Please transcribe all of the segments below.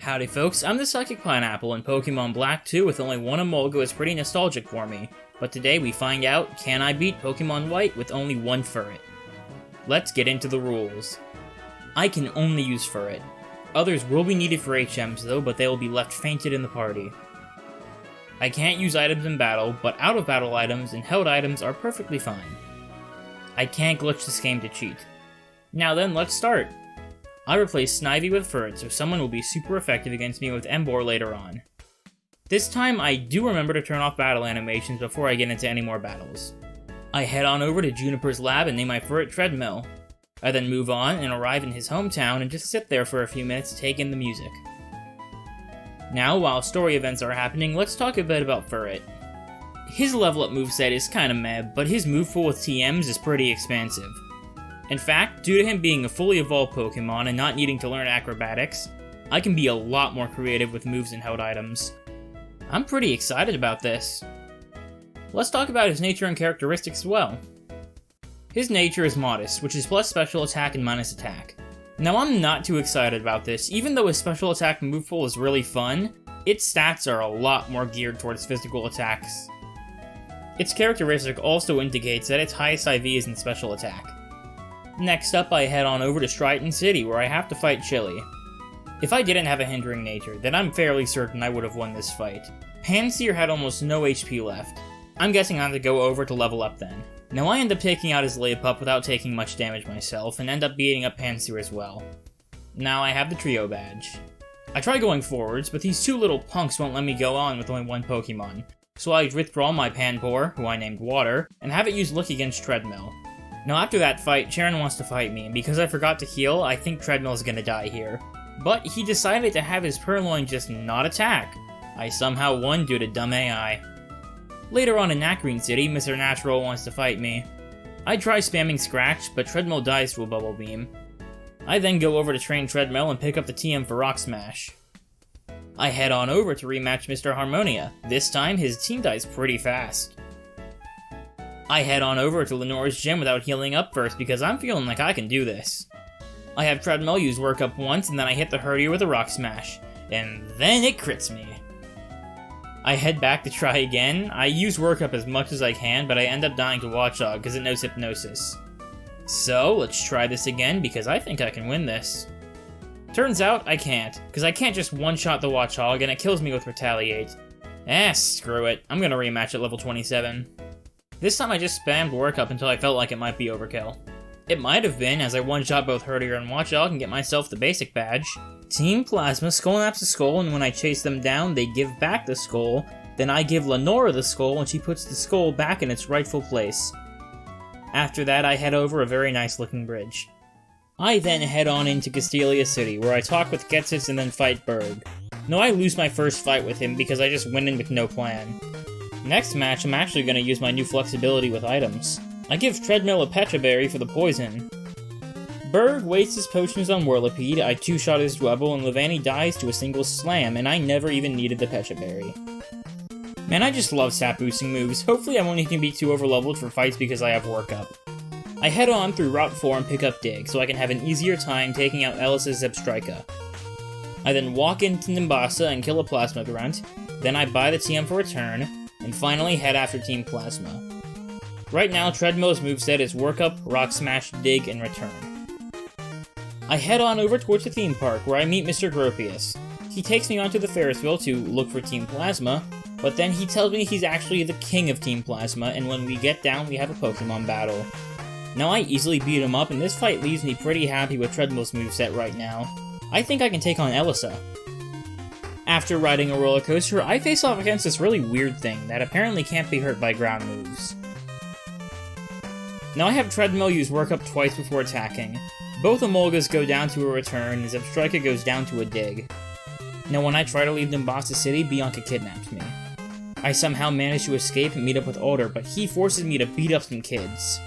Howdy folks, I'm the Psychic Pineapple, and Pokemon Black 2 with only one Emolga is pretty nostalgic for me, but today we find out, can I beat Pokemon White with only one Furret? Let's get into the rules. I can only use Furret. Others will be needed for HMs though, but they will be left fainted in the party. I can't use items in battle, but out of battle items and held items are perfectly fine. I can't glitch this game to cheat. Now then, let's start! I replace Snivy with Furret, so someone will be super effective against me with Emboar later on. This time, I do remember to turn off battle animations before I get into any more battles. I head on over to Juniper's lab and name my Furret Treadmill. I then move on and arrive in his hometown and just sit there for a few minutes to take in the music. Now, while story events are happening, let's talk a bit about Furret. His level up moveset is kinda meh, but his move pool with TMs is pretty expansive. In fact, due to him being a fully evolved Pokemon and not needing to learn acrobatics, I can be a lot more creative with moves and held items. I'm pretty excited about this. Let's talk about his nature and characteristics as well. His nature is modest, which is plus special attack and minus attack. Now I'm not too excited about this. Even though his special attack move pool is really fun, its stats are a lot more geared towards physical attacks. Its characteristic also indicates that its highest IV is in special attack. Next up, I head on over to Striaton City, where I have to fight Chili. If I didn't have a hindering nature, then I'm fairly certain I would have won this fight. Pansear had almost no HP left. I'm guessing I have to go over to level up then. Now I end up taking out his Lay-Pup without taking much damage myself, and end up beating up Pansear as well. Now I have the Trio Badge. I try going forwards, but these two little punks won't let me go on with only one Pokemon, so I withdraw my Panpour, who I named Water, and have it use Lick against Treadmill. Now after that fight, Cheren wants to fight me, and because I forgot to heal, I think Treadmill is gonna die here. But he decided to have his Purloin just not attack. I somehow won due to dumb AI. Later on in Nacrene City, Mr. Natural wants to fight me. I try spamming Scratch, but Treadmill dies to a Bubble Beam. I then go over to train Treadmill and pick up the TM for Rock Smash. I head on over to rematch Mr. Harmonia. This time, his team dies pretty fast. I head on over to Lenora's gym without healing up first because I'm feeling like I can do this. I have Treadmill use Work Up once and then I hit the Herdier with a Rock Smash, and then it crits me. I head back to try again. I use Work Up as much as I can, but I end up dying to Watchog because it knows Hypnosis. So, let's try this again because I think I can win this. Turns out, I can't, because I can't just one-shot the Watchog and it kills me with Retaliate. Screw it. I'm gonna rematch at level 27. This time I just spammed Work Up until I felt like it might be overkill. It might have been, as I one-shot both Herdier and Watchog and get myself the basic badge. Team Plasma skull-naps the skull, and when I chase them down, they give back the skull. Then I give Lenora the skull, and she puts the skull back in its rightful place. After that, I head over a very nice-looking bridge. I then head on into Castelia City, where I talk with Ghetsis and then fight Burgh. No, I lose my first fight with him because I just went in with no plan. Next match, I'm actually going to use my new flexibility with items. I give Treadmill a Petra Berry for the poison. Burgh wastes his potions on Whirlipede, I two-shot his Dwebble, and Levani dies to a single slam, and I never even needed the Petra Berry. Man, I just love stat boosting moves. Hopefully I won't need to be too overleveled for fights because I have Work Up. I head on through Route 4 and pick up Dig, so I can have an easier time taking out Elelsa's Zebstrika. I then walk into Nimbasa and kill a Plasma Grunt, then I buy the TM for a turn, and finally head after Team Plasma. Right now, Treadmill's moveset is Work Up, Rock Smash, Dig, and Return. I head on over towards the theme park, where I meet Mr. Gropius. He takes me onto the Ferris wheel to look for Team Plasma, but then he tells me he's actually the king of Team Plasma, and when we get down, we have a Pokemon battle. Now I easily beat him up, and this fight leaves me pretty happy with Treadmill's moveset right now. I think I can take on Elelsa. After riding a roller coaster, I face off against this really weird thing that apparently can't be hurt by ground moves. Now I have Treadmill use Work Up twice before attacking. Both Emolgas go down to a return, and Zebstrika goes down to a dig. Now when I try to leave Nimbasa City, Bianca kidnaps me. I somehow manage to escape and meet up with Alder, but he forces me to beat up some kids.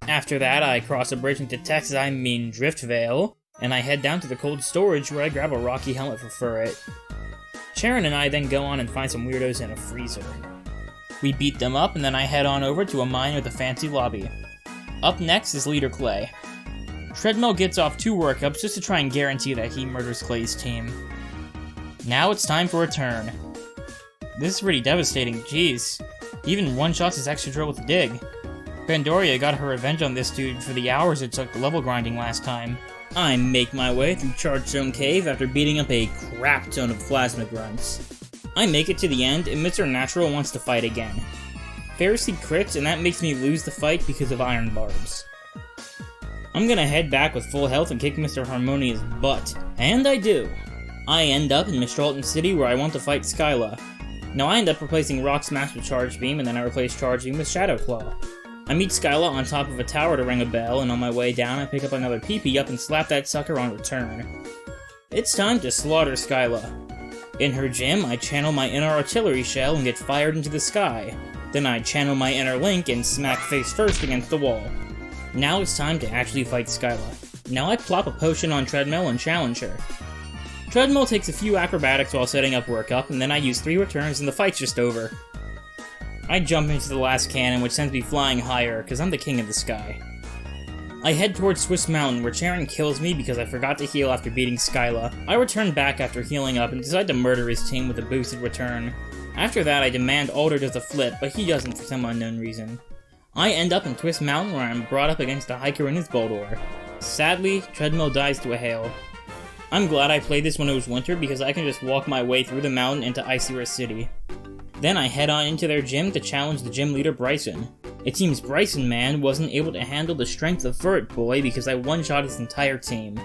After that, I cross a bridge into Driftvale, and I head down to the cold storage where I grab a rocky helmet for Furret. Cheren and I then go on and find some weirdos in a freezer. We beat them up, and then I head on over to a mine with a fancy lobby. Up next is Leader Clay. Treadmill gets off 2 workups just to try and guarantee that he murders Clay's team. Now it's time for a turn. This is pretty devastating, jeez. Even one-shots his extra drill with a dig. Pandoria got her revenge on this dude for the hours it took level grinding last time. I make my way through Charge Zone Cave after beating up a crap ton of plasma grunts. I make it to the end, and Mr. Natural wants to fight again. Pharisee crits, and that makes me lose the fight because of iron barbs. I'm gonna head back with full health and kick Mr. Harmonia's butt. And I do. I end up in Mistralton City where I want to fight Skyla. Now I end up replacing Rock Smash with Charge Beam, and then I replace Charge Beam with Shadow Claw. I meet Skyla on top of a tower to ring a bell, and on my way down I pick up another PP up and slap that sucker on return. It's time to slaughter Skyla. In her gym, I channel my inner artillery shell and get fired into the sky. Then I channel my inner link and smack face first against the wall. Now it's time to actually fight Skyla. Now I plop a potion on Treadmill and challenge her. Treadmill takes a few acrobatics while setting up workup, and then I use 3 returns and the fight's just over. I jump into the last cannon, which sends me flying higher, because I'm the king of the sky. I head towards Swiss Mountain, where Charon kills me because I forgot to heal after beating Skyla. I return back after healing up and decide to murder his team with a boosted return. After that, I demand Alder does a flip, but he doesn't for some unknown reason. I end up in Twist Mountain, where I'm brought up against a hiker and his Boldor. Sadly, Treadmill dies to a hail. I'm glad I played this when it was winter because I can just walk my way through the mountain into Icyra City. Then I head on into their gym to challenge the gym leader Brycen. It seems Brycen man wasn't able to handle the strength of Furret Boy because I one-shot his entire team.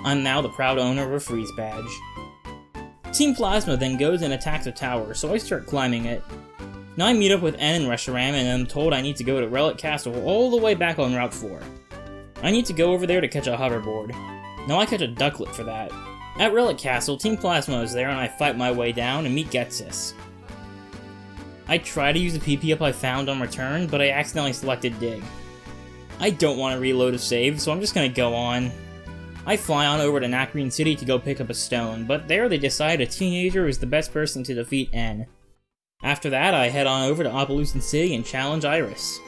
I'm now the proud owner of a freeze badge. Team Plasma then goes and attacks a tower, so I start climbing it. Now I meet up with N and Reshiram and I'm told I need to go to Relic Castle all the way back on Route 4. I need to go over there to catch a hoverboard. Now I catch a ducklet for that. At Relic Castle, Team Plasma is there and I fight my way down and meet Getsis. I try to use the PP up I found on return, but I accidentally selected Dig. I don't want to reload a save, so I'm just gonna go on. I fly on over to Nakreen City to go pick up a stone, but there they decide a teenager is the best person to defeat N. After that, I head on over to Opelousas City and challenge Iris.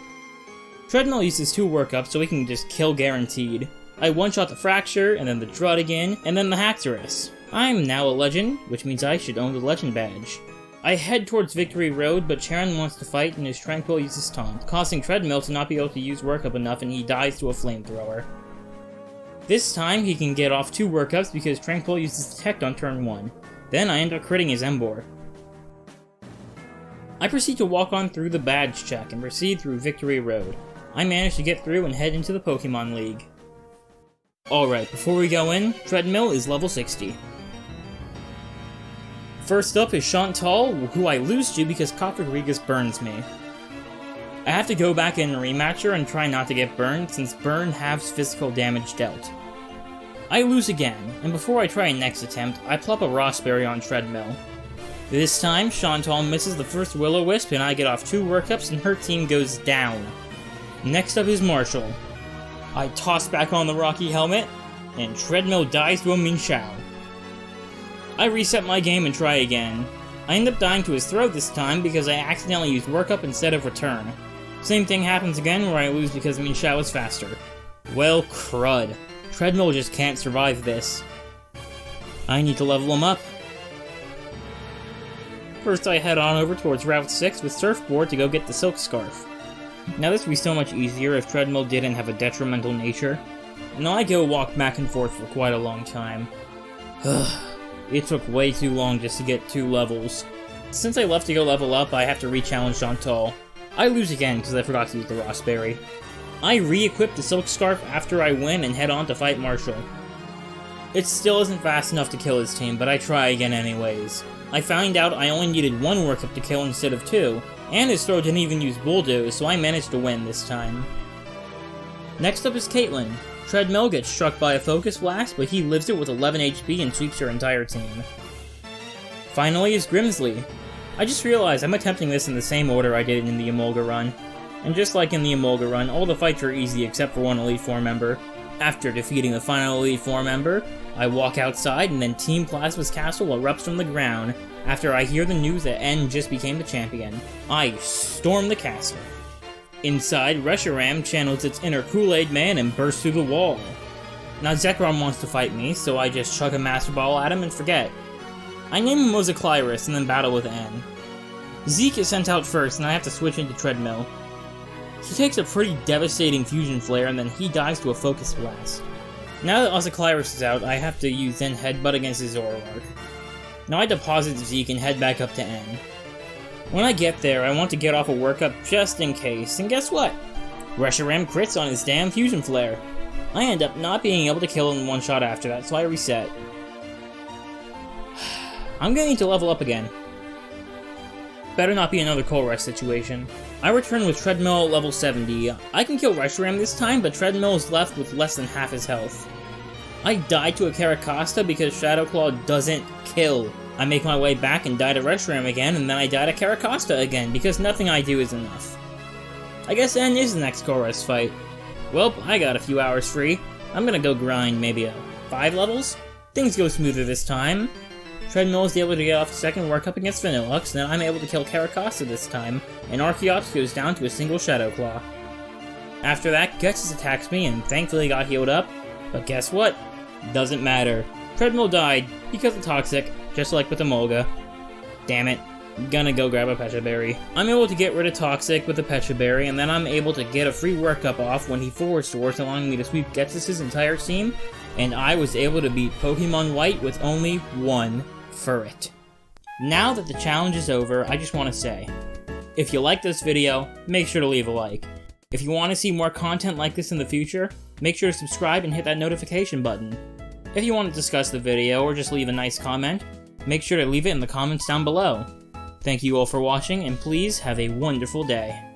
Treadmill uses 2 workups so he can just kill guaranteed. I one-shot the Fracture, and then the Drud again, and then the Haxorus. I'm now a legend, which means I should own the legend badge. I head towards Victory Road, but Charon wants to fight and his Tranquil uses Taunt, causing Treadmill to not be able to use workup enough and he dies to a flamethrower. This time he can get off 2 workups because Tranquil uses Detect on turn 1. Then I end up critting his Embor. I proceed to walk on through the badge check and proceed through Victory Road. I manage to get through and head into the Pokemon League. Alright, before we go in, Treadmill is level 60. First up is Chantal, who I lose to because Cofagrigus burns me. I have to go back in and rematch her and try not to get burned, since burn halves physical damage dealt. I lose again, and before I try a next attempt, I plop a Rossberry on Treadmill. This time, Chantal misses the first Will-O-Wisp and I get off 2 workups and her team goes down. Next up is Marshall. I toss back on the Rocky Helmet, and Treadmill dies to a Minshao. I reset my game and try again. I end up dying to his throat this time because I accidentally used workup instead of return. Same thing happens again where I lose because Minshao is faster. Well, crud. Treadmill just can't survive this. I need to level him up. First I head on over towards Route 6 with Surfboard to go get the Silk Scarf. Now this would be so much easier if Treadmill didn't have a detrimental nature. Now I go walk back and forth for quite a long time. It took way too long just to get 2 levels. Since I left to go level up, I have to re-challenge Chantal. I lose again because I forgot to use the Rossberry. I re-equip the Silk Scarf after I win and head on to fight Marshall. It still isn't fast enough to kill his team, but I try again anyways. I found out I only needed 1 workup to kill instead of 2, and his throw didn't even use Bulldoze, so I managed to win this time. Next up is Caitlyn. Treadmill gets struck by a Focus Blast, but he lives it with 11 HP and sweeps her entire team. Finally is Grimsley. I just realized I'm attempting this in the same order I did in the Emolga run. And just like in the Emolga run, all the fights are easy except for one Elite Four member. After defeating the final Elite Four member, I walk outside and then Team Plasma's castle erupts from the ground after I hear the news that N just became the champion. I storm the castle. Inside, Reshiram channels its inner Kool-Aid Man and bursts through the wall. Now Zekrom wants to fight me, so I just chuck a Master Ball at him and forget. I name him Mozeclyrus and then battle with N. Zeke is sent out first and I have to switch into Treadmill. He takes a pretty devastating fusion flare and then he dies to a focus blast. Now that Mozeclyrus is out, I have to use Zen Headbutt against his Zoroark. Now I deposit Zeke and head back up to N. When I get there, I want to get off a workup just in case, and guess what? Reshiram crits on his damn fusion flare. I end up not being able to kill in one shot after that, so I reset. I'm gonna need to level up again. Better not be another Colress situation. I return with Treadmill at level 70. I can kill Reshiram this time, but Treadmill is left with less than half his health. I died to a Caracosta because Shadow Claw doesn't kill. I make my way back and die to Reshiram again, and then I die to Caracosta again, because nothing I do is enough. I guess N is the next Colress fight. Well, I got a few hours free. I'm gonna go grind maybe 5 levels? Things go smoother this time. Treadmill is able to get off a second workup against Vanillux, then I'm able to kill Caracosta this time, and Archeops goes down to a single Shadow Claw. After that, Ghetsis attacks me and thankfully got healed up, but guess what? Doesn't matter. Treadmill died because of Toxic, just like with Emolga. Damn it. Gonna go grab a Pecha Berry. I'm able to get rid of Toxic with a Pecha Berry, and then I'm able to get a free workup off when he full restores, allowing me to sweep Ghetsis' entire team, and I was able to beat Pokemon White with only one Furret. Now that the challenge is over, I just want to say, if you like this video, make sure to leave a like. If you want to see more content like this in the future, make sure to subscribe and hit that notification button. If you want to discuss the video or just leave a nice comment, make sure to leave it in the comments down below. Thank you all for watching, and please have a wonderful day.